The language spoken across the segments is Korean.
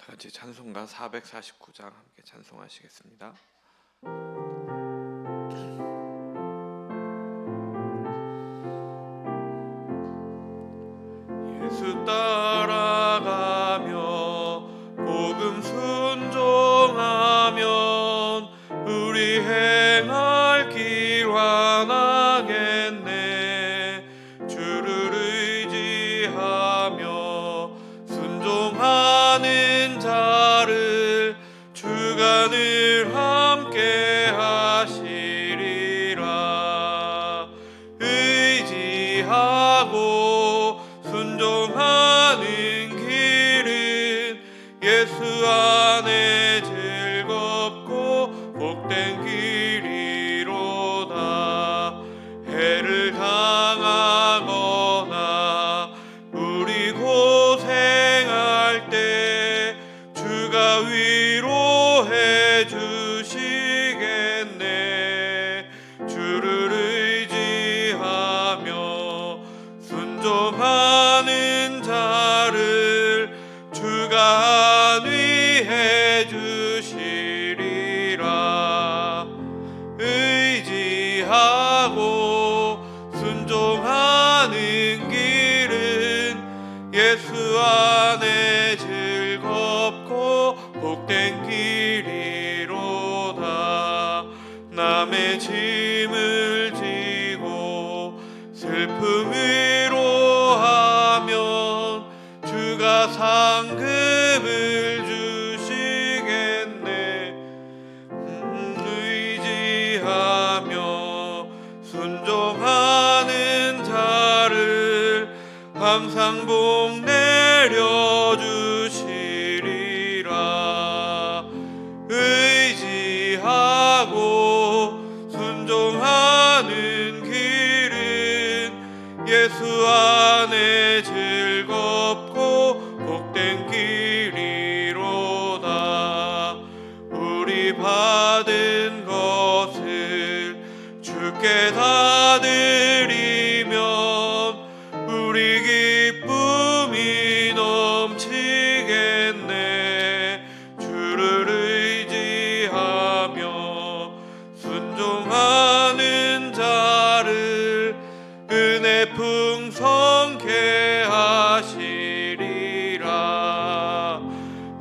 다 같이 찬송가 449장 함께 찬송하시겠습니다. 예수 따라가며 복음 순종하면 우리 행할 길 환하겠네. 주를 의지하며 순종하는 자를 주가 늘 함께 하시리라. 의지하고 순종하는 길은 예수 안에 즐겁고 복된 길이로다. 해를 당하거나 우리 고생할 때 주가 위로해 주시겠네. 주를 의지하며 순종하는 자를 주가 안위해 주시리라. 의지하고 순종하는 길은 예수 안에 즐겁고 복된 길이로다. 남의 짐을 지고 슬픔 위로하면 주가 상급을 주시겠네. 의지하며 순종하는 자를 항상 복 내려주시리라. 의지하고 순종하는 길은 예수 안에 즐겁고 복된 길이로다. 우리 받은 것을 주께 다 드리면 우리 기쁨이 넘치겠네. 주를 의지하며 순종하는 자를 은혜 풍성케 하시리라.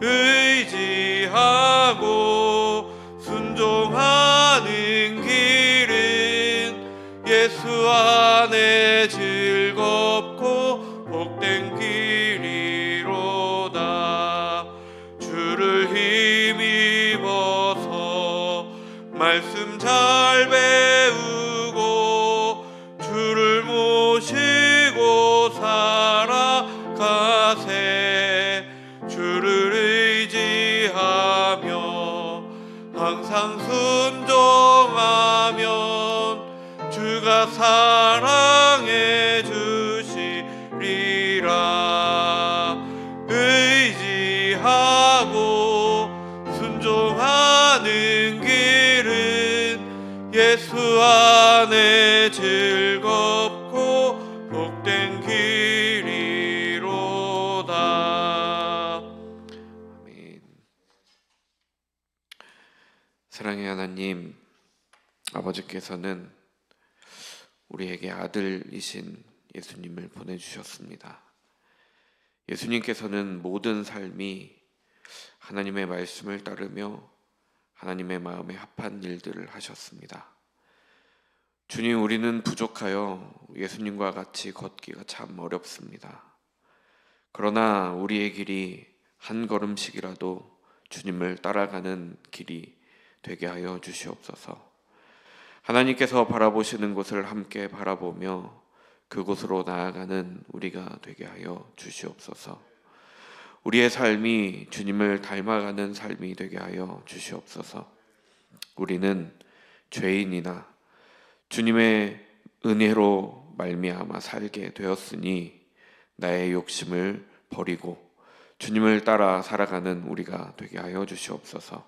의지하고 순종하는 길은 예수 안에 즐겁고 복된 길이로다. 주를 힘입어서 말씀 잘 배우고 주를 모시고 살아가세. 주를 의지하며 항상 순종하면 주가 사랑해 주시리라. 의지하고 순종하는 길은 예수 안에 즐겁고 복된 길이로다. 아멘. 사랑의 하나님, 아버지께서는 우리에게 아들이신 예수님을 보내주셨습니다. 예수님께서는 모든 삶이 하나님의 말씀을 따르며 하나님의 마음에 합한 일들을 하셨습니다. 주님, 우리는 부족하여 예수님과 같이 걷기가 참 어렵습니다. 그러나 우리의 길이 한 걸음씩이라도 주님을 따라가는 길이 되게 하여 주시옵소서. 하나님께서 바라보시는 곳을 함께 바라보며 그곳으로 나아가는 우리가 되게 하여 주시옵소서. 우리의 삶이 주님을 닮아가는 삶이 되게 하여 주시옵소서. 우리는 죄인이나 주님의 은혜로 말미암아 살게 되었으니 나의 욕심을 버리고 주님을 따라 살아가는 우리가 되게 하여 주시옵소서.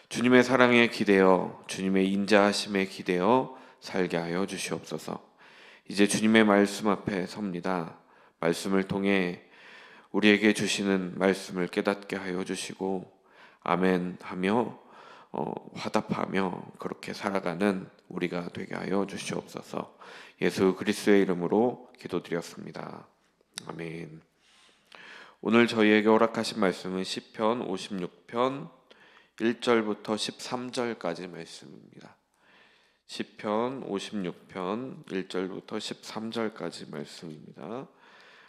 주님의 사랑에 기대어 주님의 인자하심에 기대어 살게 하여 주시옵소서. 이제 주님의 말씀 앞에 섭니다. 말씀을 통해 우리에게 주시는 말씀을 깨닫게 하여 주시고 아멘 하며 화답하며 그렇게 살아가는 우리가 되게 하여 주시옵소서. 예수 그리스도의 이름으로 기도드렸습니다. 아멘. 오늘 저희에게 허락하신 말씀은 시편 56편 1절부터 13절까지 말씀입니다. 시편 56편 1절부터 13절까지 말씀입니다.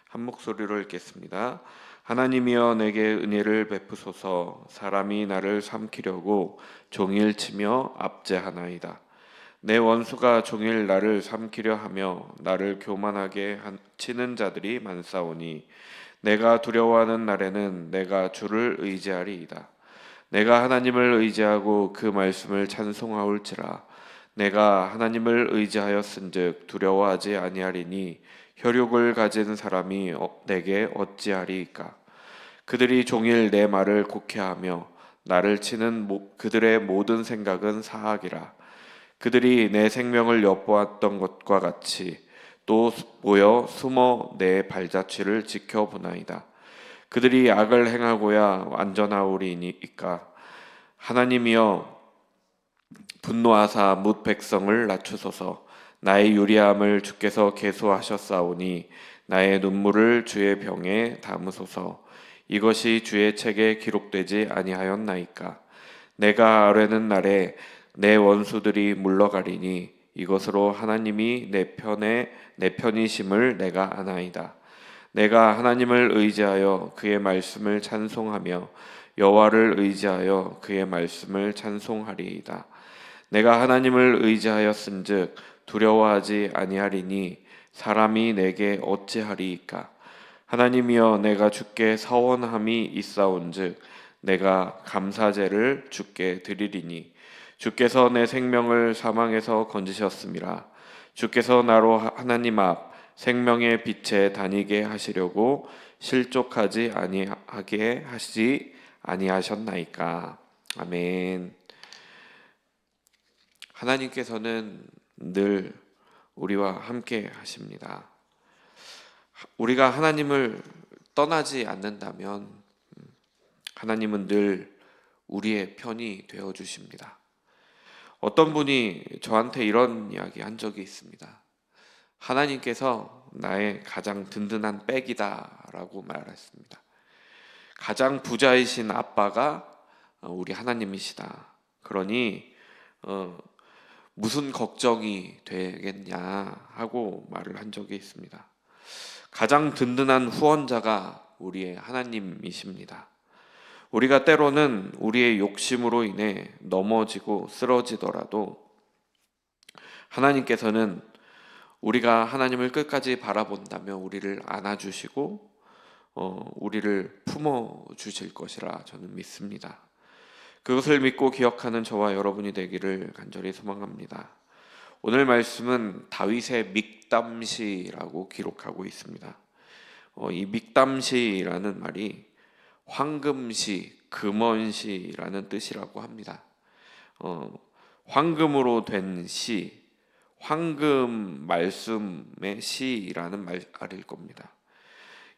한 목소리로 읽겠습니다. 하나님이여 내게 은혜를 베푸소서. 사람이 나를 삼키려고 종일 치며 압제하나이다. 내 원수가 종일 나를 삼키려 하며 나를 교만하게 치는 자들이 많사오니 내가 두려워하는 날에는 내가 주를 의지하리이다. 내가 하나님을 의지하고 그 말씀을 찬송하올지라. 내가 하나님을 의지하였은즉 두려워하지 아니하리니 혈육을 가진 사람이 내게 어찌하리이까. 그들이 종일 내 말을 곡해하며 나를 치는 그들의 모든 생각은 사악이라. 그들이 내 생명을 엿보았던 것과 같이 또 모여 숨어 내 발자취를 지켜보나이다. 그들이 악을 행하고야 안전하오리이까. 하나님이여 분노하사 뭇 백성을 낮추소서. 나의 유리함을 주께서 계수하셨사오니 나의 눈물을 주의 병에 담으소서. 이것이 주의 책에 기록되지 아니하였나이까. 내가 아뢰는 날에 내 원수들이 물러가리니 이것으로 하나님이 내 편이심을 내가 아나이다. 내가 하나님을 의지하여 그의 말씀을 찬송하며 여호와를 의지하여 그의 말씀을 찬송하리이다. 내가 하나님을 의지하였은즉 두려워하지 아니하리니 사람이 내게 어찌하리이까. 하나님이여 내가 주께 서원함이 있사온즉 내가 감사제를 주께 드리리니 주께서 내 생명을 사망에서 건지셨음이라. 주께서 나로 하나님 앞 생명의 빛에 다니게 하시려고 실족하지 아니하게 하시지 아니하셨나이까. 아멘. 하나님께서는 늘 우리와 함께 하십니다. 우리가 하나님을 떠나지 않는다면 하나님은 늘 우리의 편이 되어 주십니다. 어떤 분이 저한테 이런 이야기 한 적이 있습니다. 하나님께서 나의 가장 든든한 백이다 라고 말했습니다. 가장 부자이신 아빠가 우리 하나님이시다. 그러니 무슨 걱정이 되겠냐 하고 말을 한 적이 있습니다. 가장 든든한 후원자가 우리의 하나님이십니다. 우리가 때로는 우리의 욕심으로 인해 넘어지고 쓰러지더라도 하나님께서는 우리가 하나님을 끝까지 바라본다면 우리를 안아주시고 우리를 품어주실 것이라 저는 믿습니다. 그것을 믿고 기억하는 저와 여러분이 되기를 간절히 소망합니다. 오늘 말씀은 다윗의 믹담시라고 기록하고 있습니다. 이 믹담시라는 말이 황금시, 금원시라는 뜻이라고 합니다. 황금으로 된 시, 황금 말씀의 시라는 말일 겁니다.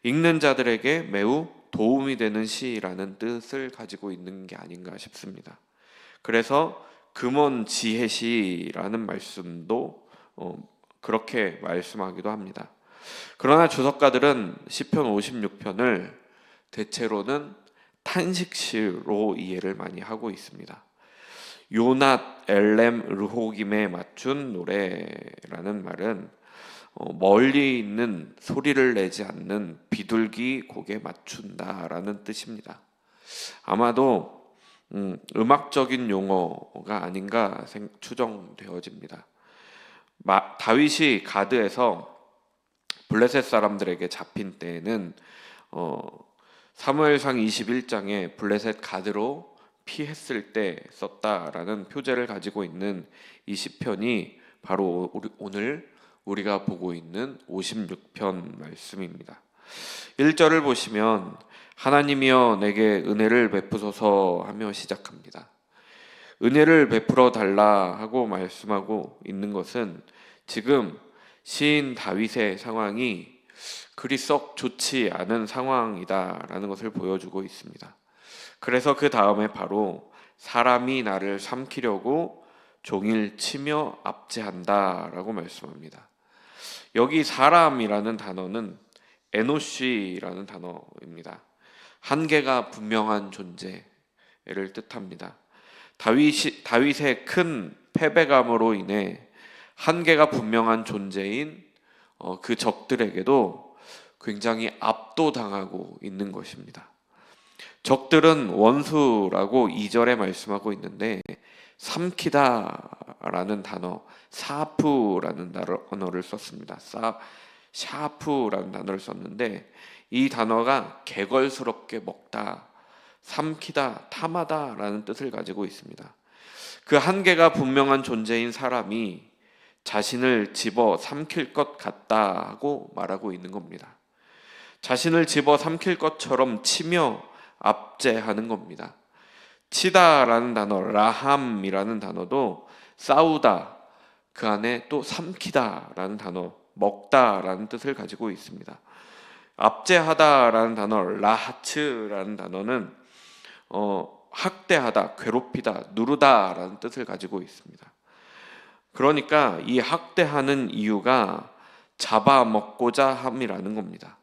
읽는 자들에게 매우 도움이 되는 시라는 뜻을 가지고 있는 게 아닌가 싶습니다. 그래서 금원 지혜시라는 말씀도 그렇게 말씀하기도 합니다. 그러나 주석가들은 시편 56편을 대체로는 탄식시로 이해를 많이 하고 있습니다. 요낫 엘렘 르호김에 맞춘 노래라는 말은 멀리 있는 소리를 내지 않는 비둘기 곡에 맞춘다라는 뜻입니다. 아마도 음악적인 용어가 아닌가 추정되어집니다. 다윗이 가드에서 블레셋 사람들에게 잡힌 때에는 사무엘상 21장에 블레셋 가드로 피했을 때 썼다라는 표제를 가지고 있는 이 시편이 바로 오늘 우리가 보고 있는 56편 말씀입니다. 1절을 보시면 하나님이여 내게 은혜를 베푸소서 하며 시작합니다. 은혜를 베풀어 달라 하고 말씀하고 있는 것은 지금 시인 다윗의 상황이 그리 썩 좋지 않은 상황이다라는 것을 보여주고 있습니다. 그래서 그 다음에 바로 사람이 나를 삼키려고 종일 치며 압제한다라고 말씀합니다. 여기 사람이라는 단어는 에노시라는 단어입니다. 한계가 분명한 존재를 뜻합니다. 다윗의 큰 패배감으로 인해 한계가 분명한 존재인 그 적들에게도 굉장히 압도당하고 있는 것입니다. 적들은 원수라고 2절에 말씀하고 있는데 삼키다라는 단어, 사프라는 단어를 썼습니다. 샤프라는 단어를 썼는데 이 단어가 개걸스럽게 먹다, 삼키다, 탐하다라는 뜻을 가지고 있습니다. 그 한계가 분명한 존재인 사람이 자신을 집어 삼킬 것 같다고 말하고 있는 겁니다. 자신을 집어 삼킬 것처럼 치며 압제하는 겁니다. 치다라는 단어, 라함이라는 단어도 싸우다, 그 안에 또 삼키다라는 단어, 먹다라는 뜻을 가지고 있습니다. 압제하다라는 단어, 라하츠라는 단어는 학대하다, 괴롭히다, 누르다라는 뜻을 가지고 있습니다. 그러니까 이 학대하는 이유가 잡아먹고자 함이라는 겁니다.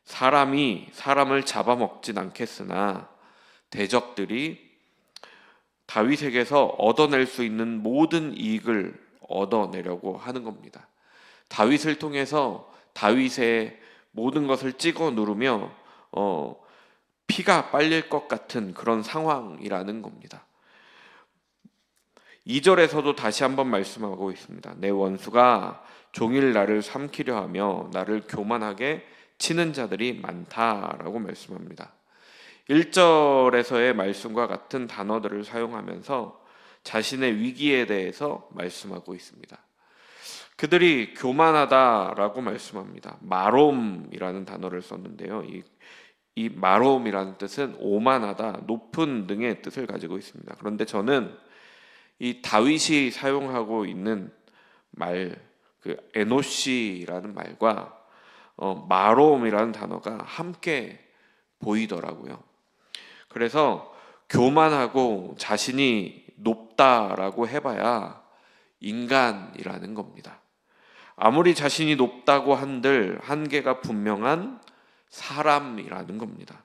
사람이 사람을 잡아먹진 않겠으나 대적들이 다윗에게서 얻어낼 수 있는 모든 이익을 얻어내려고 하는 겁니다. 다윗을 통해서 다윗의 모든 것을 찍어 누르며 피가 빨릴 것 같은 그런 상황이라는 겁니다. 2절에서도 다시 한번 말씀하고 있습니다. 내 원수가 종일 나를 삼키려 하며 나를 교만하게 치는 자들이 많다라고 말씀합니다. 1절에서의 말씀과 같은 단어들을 사용하면서 자신의 위기에 대해서 말씀하고 있습니다. 그들이 교만하다라고 말씀합니다. 마롬이라는 단어를 썼는데요. 이 마롬이라는 뜻은 오만하다, 높은 등의 뜻을 가지고 있습니다. 그런데 저는 이 다윗이 사용하고 있는 말, 그 에노시라는 말과 마롬이라는 단어가 함께 보이더라고요. 그래서 교만하고 자신이 높다라고 해봐야 인간이라는 겁니다. 아무리 자신이 높다고 한들 한계가 분명한 사람이라는 겁니다.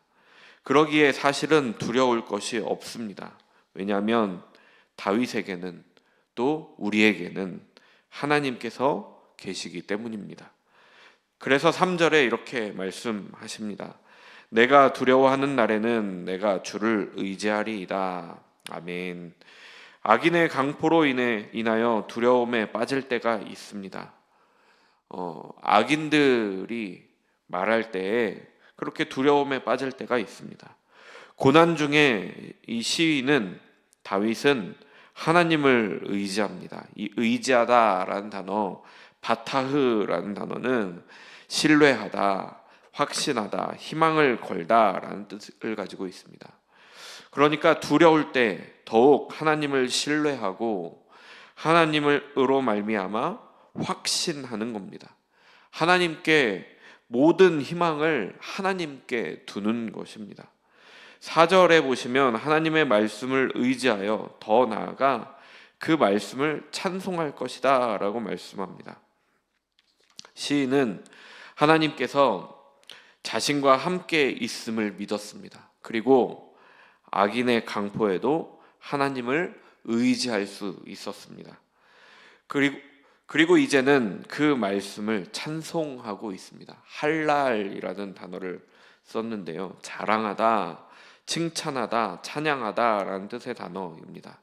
그러기에 사실은 두려울 것이 없습니다. 왜냐하면 다윗에게는 또 우리에게는 하나님께서 계시기 때문입니다. 그래서 3절에 이렇게 말씀하십니다. 내가 두려워하는 날에는 내가 주를 의지하리이다. 아멘. 악인의 강포로 인하여 두려움에 빠질 때가 있습니다. 악인들이 말할 때에 그렇게 두려움에 빠질 때가 있습니다. 고난 중에 이 시인은 다윗은 하나님을 의지합니다. 이 의지하다라는 단어, 바타흐라는 단어는 신뢰하다, 확신하다, 희망을 걸다라는 뜻을 가지고 있습니다. 그러니까 두려울 때 더욱 하나님을 신뢰하고 하나님으로 말미암아 확신하는 겁니다. 하나님께 모든 희망을 하나님께 두는 것입니다. 4절에 보시면 하나님의 말씀을 의지하여 더 나아가 그 말씀을 찬송할 것이다 라고 말씀합니다. 시인은 하나님께서 자신과 함께 있음을 믿었습니다. 그리고 악인의 강포에도 하나님을 의지할 수 있었습니다. 그리고 이제는 그 말씀을 찬송하고 있습니다. 할랄이라는 단어를 썼는데요. 자랑하다, 칭찬하다, 찬양하다라는 뜻의 단어입니다.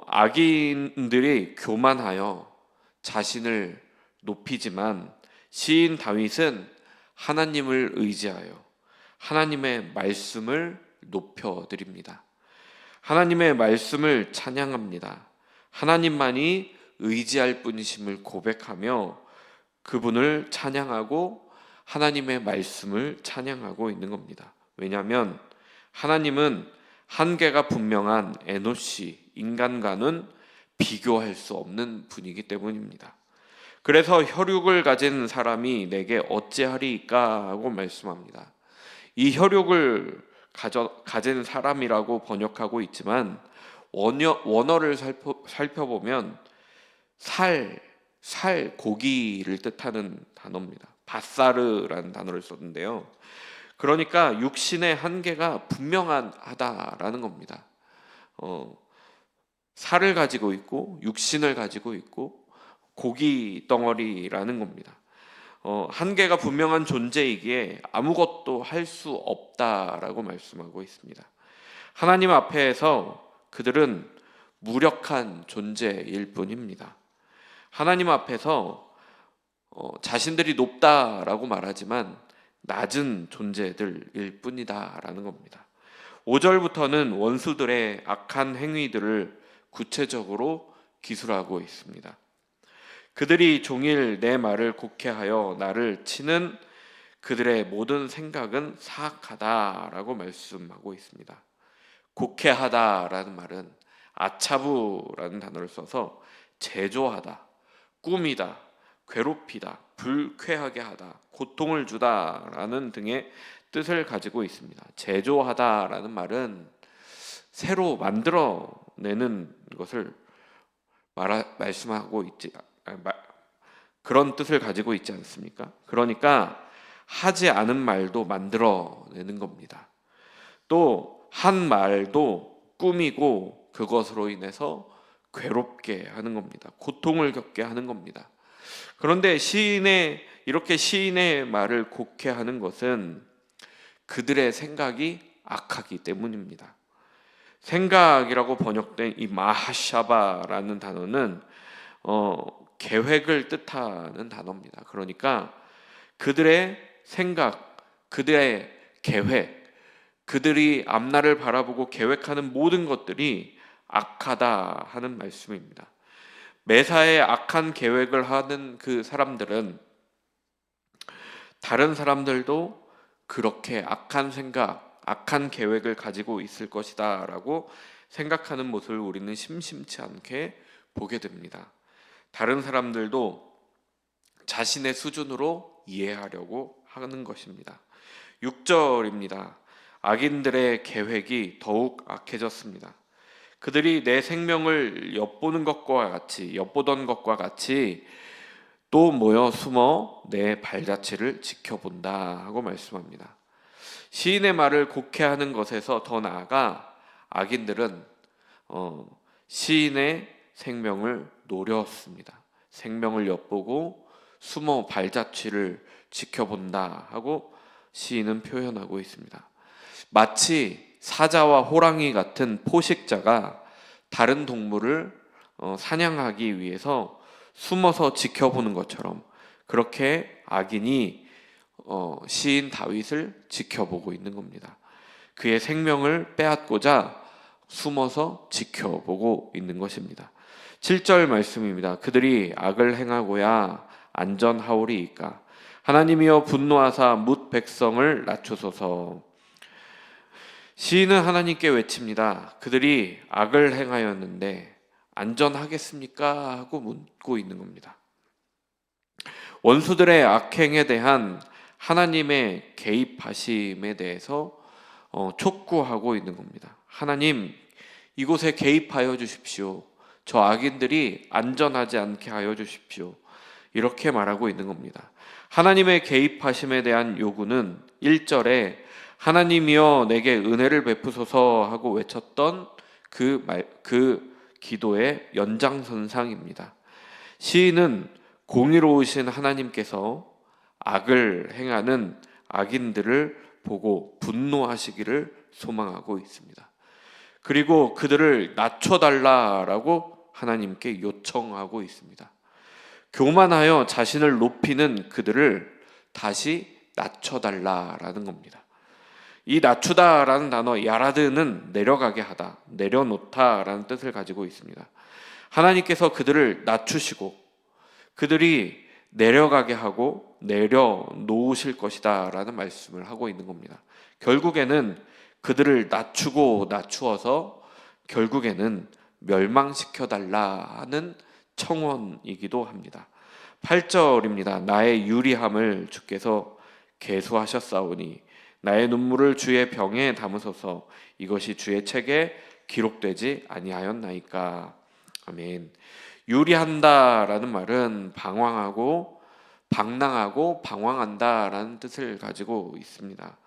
악인들이 교만하여 자신을 높이지만 시인 다윗은 하나님을 의지하여 하나님의 말씀을 높여드립니다. 하나님의 말씀을 찬양합니다. 하나님만이 의지할 분이심을 고백하며 그분을 찬양하고 하나님의 말씀을 찬양하고 있는 겁니다. 왜냐하면 하나님은 한계가 분명한 에노시, 인간과는 비교할 수 없는 분이기 때문입니다. 그래서 혈육을 가진 사람이 내게 어찌하리이까 하고 말씀합니다. 이 혈육을 가진 사람이라고 번역하고 있지만 원어를 살펴보면 고기를 뜻하는 단어입니다. 바사르라는 단어를 썼는데요. 그러니까 육신의 한계가 분명하다라는 겁니다. 살을 가지고 있고 육신을 가지고 있고 고기 덩어리라는 겁니다. 한계가 분명한 존재이기에 아무것도 할 수 없다라고 말씀하고 있습니다. 하나님 앞에서 그들은 무력한 존재일 뿐입니다. 하나님 앞에서 자신들이 높다라고 말하지만 낮은 존재들일 뿐이다라는 겁니다. 5절부터는 원수들의 악한 행위들을 구체적으로 기술하고 있습니다. 그들이 종일 내 말을 곡해하여 나를 치는 그들의 모든 생각은 사악하다라고 말씀하고 있습니다. 곡해하다라는 말은 아차부라는 단어를 써서 제조하다, 꾸미다, 괴롭히다, 불쾌하게 하다, 고통을 주다라는 등의 뜻을 가지고 있습니다. 제조하다라는 말은 새로 만들어내는 것을 말씀하고 있지 그런 뜻을 가지고 있지 않습니까? 그러니까 하지 않은 말도 만들어내는 겁니다. 또 한 말도 꾸미고 그것으로 인해서 괴롭게 하는 겁니다. 고통을 겪게 하는 겁니다. 그런데 이렇게 시인의 말을 곡해하는 것은 그들의 생각이 악하기 때문입니다. 생각이라고 번역된 이 마하샤바라는 단어는 계획을 뜻하는 단어입니다. 그러니까 그들의 생각, 그들의 계획, 그들이 앞날을 바라보고 계획하는 모든 것들이 악하다 하는 말씀입니다. 매사에 악한 계획을 하는 그 사람들은 다른 사람들도 그렇게 악한 생각, 악한 계획을 가지고 있을 것이다 라고 생각하는 모습을 우리는 심심치 않게 보게 됩니다. 다른 사람들도 자신의 수준으로 이해하려고 하는 것입니다. 6절입니다. 악인들의 계획이 더욱 악해졌습니다. 그들이 내 생명을 엿보던 것과 같이 또 모여 숨어 내 발자취를 지켜본다 하고 말씀합니다. 시인의 말을 곡해하는 것에서 더 나아가 악인들은 시인의 생명을 노렸습니다. 생명을 엿보고 숨어 발자취를 지켜본다 하고 시인은 표현하고 있습니다. 마치 사자와 호랑이 같은 포식자가 다른 동물을 사냥하기 위해서 숨어서 지켜보는 것처럼 그렇게 악인이 시인 다윗을 지켜보고 있는 겁니다. 그의 생명을 빼앗고자 숨어서 지켜보고 있는 것입니다. 7절 말씀입니다. 그들이 악을 행하고야 안전하오리이까. 하나님이여 분노하사 뭇 백성을 낮추소서. 시인은 하나님께 외칩니다. 그들이 악을 행하였는데 안전하겠습니까? 하고 묻고 있는 겁니다. 원수들의 악행에 대한 하나님의 개입하심에 대해서 촉구하고 있는 겁니다. 하나님, 이곳에 개입하여 주십시오. 저 악인들이 안전하지 않게 하여 주십시오. 이렇게 말하고 있는 겁니다. 하나님의 개입하심에 대한 요구는 1절에 하나님이여 내게 은혜를 베푸소서 하고 외쳤던 그 기도의 연장선상입니다. 시인은 공의로우신 하나님께서 악을 행하는 악인들을 보고 분노하시기를 소망하고 있습니다. 그리고 그들을 낮춰달라라고 하나님께 요청하고 있습니다. 교만하여 자신을 높이는 그들을 다시 낮춰달라라는 겁니다. 이 낮추다라는 단어 야라드는 내려가게 하다, 내려놓다라는 뜻을 가지고 있습니다. 하나님께서 그들을 낮추시고 그들이 내려가게 하고 내려놓으실 것이다 라는 말씀을 하고 있는 겁니다. 결국에는 그들을 낮추어서 결국에는 멸망시켜달라 하는 청원이기도 합니다. 8절입니다. 나의 유리함을 주께서 계수하셨사오니 나의 눈물을 주의 병에 담으소서. 이것이 주의 책에 기록되지 아니하였나이까. 아멘. 유리한다라는 말은 방황하고 방랑하고 방황한다라는 뜻을 가지고 있습니다.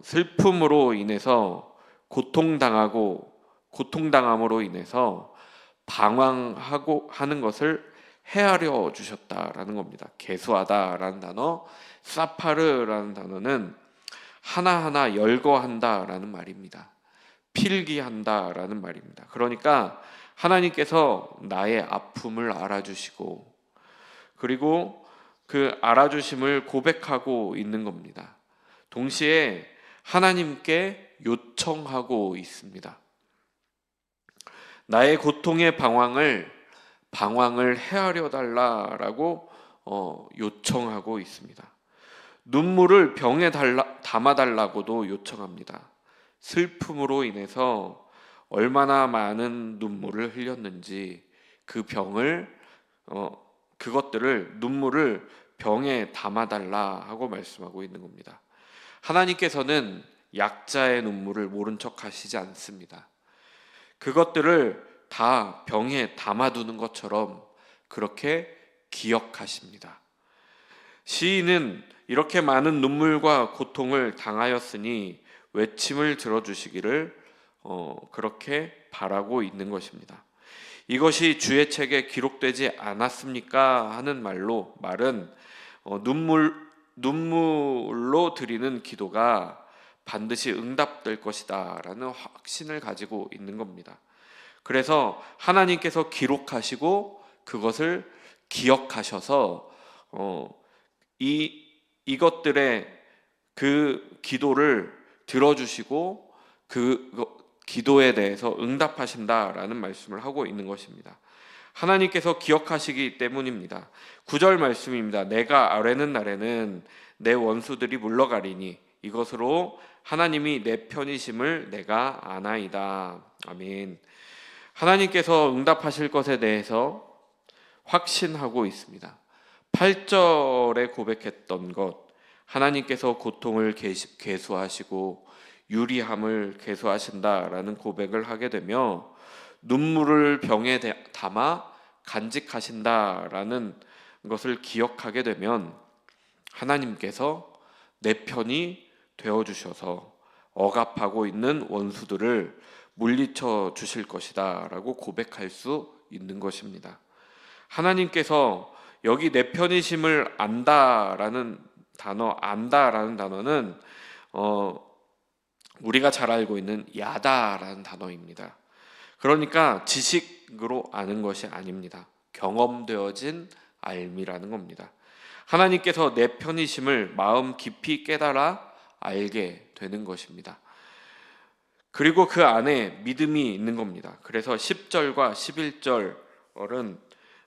슬픔으로 인해서 고통당함으로 인해서 방황하고 하는 것을 헤아려 주셨다라는 겁니다. 계수하다라는 단어, 사파르라는 단어는 하나하나 열거한다라는 말입니다. 필기한다라는 말입니다. 그러니까 하나님께서 나의 아픔을 알아주시고 그리고 그 알아주심을 고백하고 있는 겁니다. 동시에 하나님께 요청하고 있습니다. 나의 고통의 방황을 헤아려 달라라고 요청하고 있습니다. 눈물을 병에 담아달라고도 요청합니다. 슬픔으로 인해서 얼마나 많은 눈물을 흘렸는지 그것들을 눈물을 병에 담아달라 하고 말씀하고 있는 겁니다. 하나님께서는 약자의 눈물을 모른 척 하시지 않습니다. 그것들을 다 병에 담아두는 것처럼 그렇게 기억하십니다. 시인은 이렇게 많은 눈물과 고통을 당하였으니 외침을 들어주시기를 그렇게 바라고 있는 것입니다. 이것이 주의 책에 기록되지 않았습니까? 하는 말은 눈물로 드리는 기도가 반드시 응답될 것이다 라는 확신을 가지고 있는 겁니다. 그래서 하나님께서 기록하시고 그것을 기억하셔서 이것들의 그 기도를 들어주시고 그 기도에 대해서 응답하신다라는 말씀을 하고 있는 것입니다. 하나님께서 기억하시기 때문입니다. 9절 말씀입니다. 내가 아뢰는 날에는 내 원수들이 물러가리니 이것으로 하나님이 내 편이심을 내가 아나이다. 아멘. 하나님께서 응답하실 것에 대해서 확신하고 있습니다. 8절에 고백했던 것, 하나님께서 고통을 계수하시고 유리함을 계수하신다라는 고백을 하게 되며 눈물을 병에 담아 간직하신다라는 것을 기억하게 되면 하나님께서 내 편이 되어주셔서 억압하고 있는 원수들을 물리쳐 주실 것이다 라고 고백할 수 있는 것입니다. 하나님께서 여기 내 편이심을 안다라는 단어는 우리가 잘 알고 있는 야다라는 단어입니다. 그러니까 지식으로 아는 것이 아닙니다. 경험되어진 알미라는 겁니다. 하나님께서 내 편이심을 마음 깊이 깨달아 알게 되는 것입니다. 그리고 그 안에 믿음이 있는 겁니다. 그래서 10절과 11절은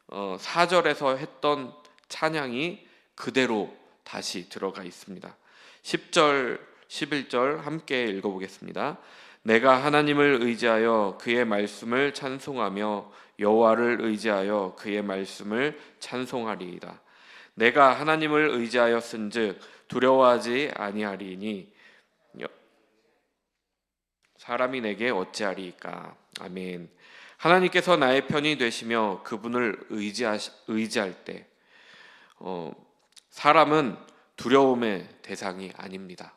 4절에서 했던 찬양이 그대로 다시 들어가 있습니다. 10절, 11절 함께 읽어보겠습니다. 내가 하나님을 의지하여 그의 말씀을 찬송하며 여호와를 의지하여 그의 말씀을 찬송하리이다. 내가 하나님을 의지하였은즉 두려워하지 아니하리니 사람이 내게 어찌하리이까. 아멘. 하나님께서 나의 편이 되시며 그분을 의지할 때 사람은 두려움의 대상이 아닙니다.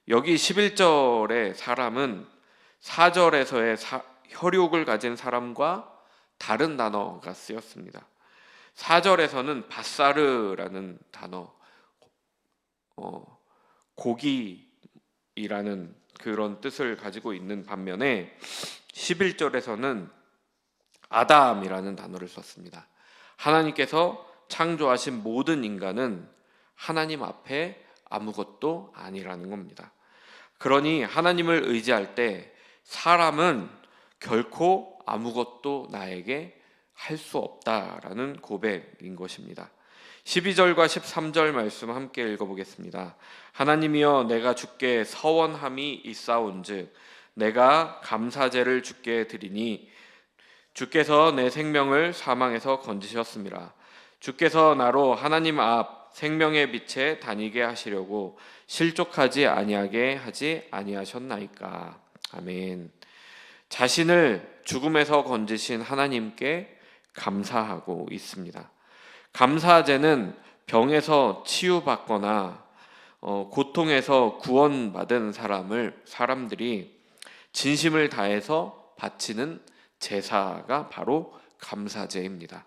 여기 11절의 사람은 4절에서의 혈육을 가진 사람과 다른 단어가 쓰였습니다. 4절에서는 바사르라는 단어, 고기이라는 그런 뜻을 가지고 있는 반면에 11절에서는 아담이라는 단어를 썼습니다. 하나님께서 창조하신 모든 인간은 하나님 앞에 아무것도 아니라는 겁니다. 그러니 하나님을 의지할 때 사람은 결코 아무것도 나에게 할 수 없다라는 고백인 것입니다. 12절과 13절 말씀 함께 읽어보겠습니다. 하나님이여 내가 주께 서원함이 있사온즉 내가 감사제를 주께 드리니 주께서 내 생명을 사망에서 건지셨습니다. 주께서 나로 하나님 앞 생명의 빛에 다니게 하시려고 실족하지 아니하게 하지 아니하셨나이까. 아멘. 자신을 죽음에서 건지신 하나님께 감사하고 있습니다. 감사제는 병에서 치유받거나 고통에서 구원받은 사람들이 진심을 다해서 바치는 제사가 바로 감사제입니다.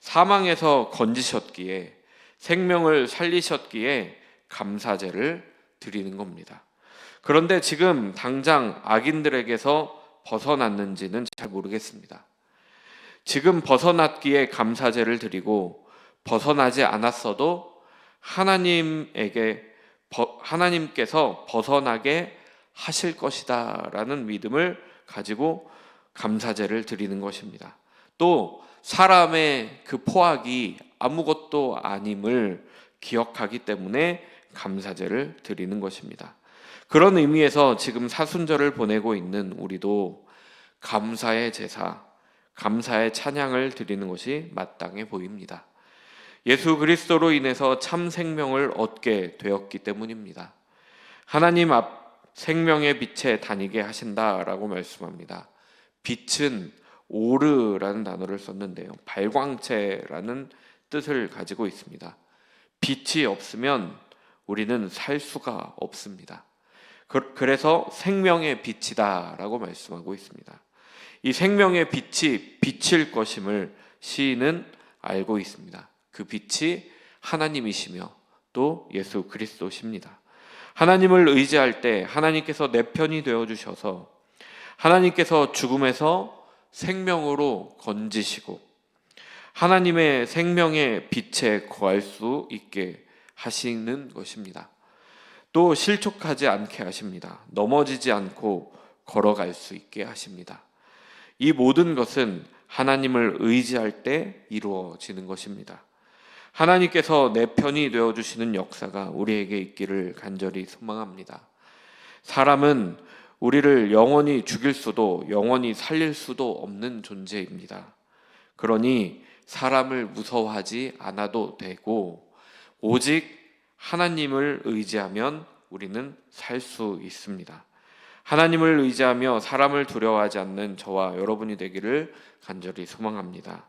사망에서 건지셨기에, 생명을 살리셨기에 감사제를 드리는 겁니다. 그런데 지금 당장 악인들에게서 벗어났는지는 잘 모르겠습니다. 지금 벗어났기에 감사제를 드리고 벗어나지 않았어도 하나님께서 벗어나게 하실 것이다 라는 믿음을 가지고 감사제를 드리는 것입니다. 또 사람의 그 포악이 아무것도 아님을 기억하기 때문에 감사제를 드리는 것입니다. 그런 의미에서 지금 사순절을 보내고 있는 우리도 감사의 제사, 감사의 찬양을 드리는 것이 마땅해 보입니다. 예수 그리스도로 인해서 참 생명을 얻게 되었기 때문입니다. 하나님 앞 생명의 빛에 다니게 하신다라고 말씀합니다. 빛은 오르라는 단어를 썼는데요, 발광체라는 뜻을 가지고 있습니다. 빛이 없으면 우리는 살 수가 없습니다. 그래서 생명의 빛이다 라고 말씀하고 있습니다. 이 생명의 빛이 빛일 것임을 시인은 알고 있습니다. 그 빛이 하나님이시며 또 예수 그리스도십니다. 하나님을 의지할 때 하나님께서 내 편이 되어주셔서 하나님께서 죽음에서 생명으로 건지시고 하나님의 생명의 빛에 거할 수 있게 하시는 것입니다. 또 실족하지 않게 하십니다. 넘어지지 않고 걸어갈 수 있게 하십니다. 이 모든 것은 하나님을 의지할 때 이루어지는 것입니다. 하나님께서 내 편이 되어주시는 역사가 우리에게 있기를 간절히 소망합니다. 사람은 우리를 영원히 죽일 수도 영원히 살릴 수도 없는 존재입니다. 그러니 사람을 무서워하지 않아도 되고 오직 하나님을 의지하면 우리는 살 수 있습니다. 하나님을 의지하며 사람을 두려워하지 않는 저와 여러분이 되기를 간절히 소망합니다.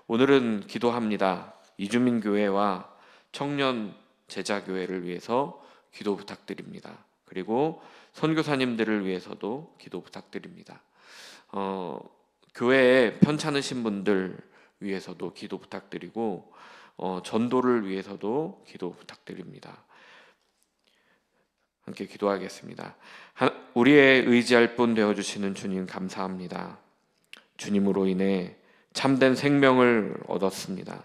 오늘은 기도합니다. 이주민 교회와 청년 제자교회를 위해서 기도 부탁드립니다. 그리고 선교사님들을 위해서도 기도 부탁드립니다. 교회에 편찮으신 분들 위해서도 기도 부탁드리고 전도를 위해서도 기도 부탁드립니다. 함께 기도하겠습니다. 우리의 의지할 분 되어주시는 주님 감사합니다. 주님으로 인해 참된 생명을 얻었습니다.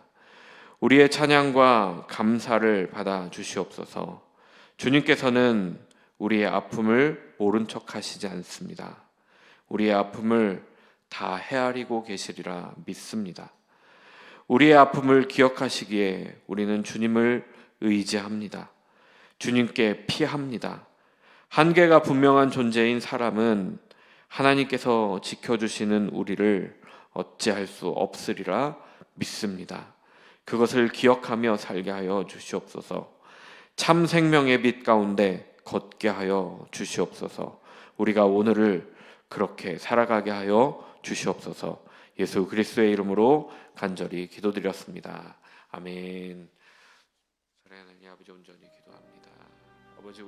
우리의 찬양과 감사를 받아 주시옵소서. 주님께서는 우리의 아픔을 모른 척 하시지 않습니다. 우리의 아픔을 다 헤아리고 계시리라 믿습니다. 우리의 아픔을 기억하시기에 우리는 주님을 의지합니다. 주님께 피합니다. 한계가 분명한 존재인 사람은 하나님께서 지켜주시는 우리를 어찌할 수 없으리라 믿습니다. 그것을 기억하며 살게 하여 주시옵소서. 참 생명의 빛 가운데 걷게 하여 주시옵소서. 우리가 오늘을 그렇게 살아가게 하여 주시옵소서. 예수 그리스도의 이름으로 간절히 기도드렸습니다. 아멘. 사랑하는 하나님 아버지, 온전히 기도합니다. 아버지,